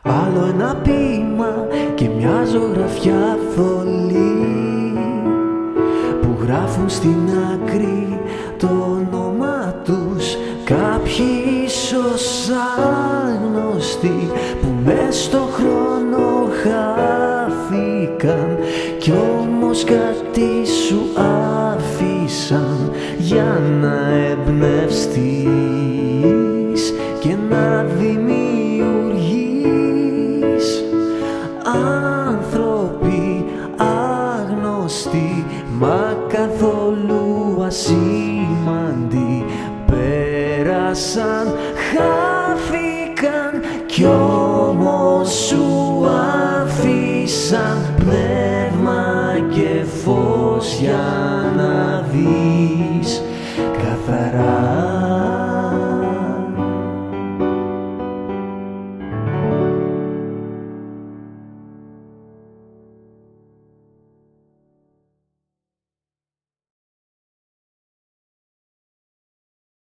Άλλο ένα ποίημα και μια ζωγραφιά θολή που γράφουν στην άκρη το όνομα τους. Κάποιοι ίσως άγνωστοι που μες στο χρόνο χάθηκαν κι όμως κάτι σου άφησαν για να εμπνευστείς και να δημιουργείς. Άνθρωποι άγνωστοι μα καθόλου ασήμαντοι πέρασαν, χάθηκαν κι όμως σου άφησαν πνεύμα και φως για να δεις.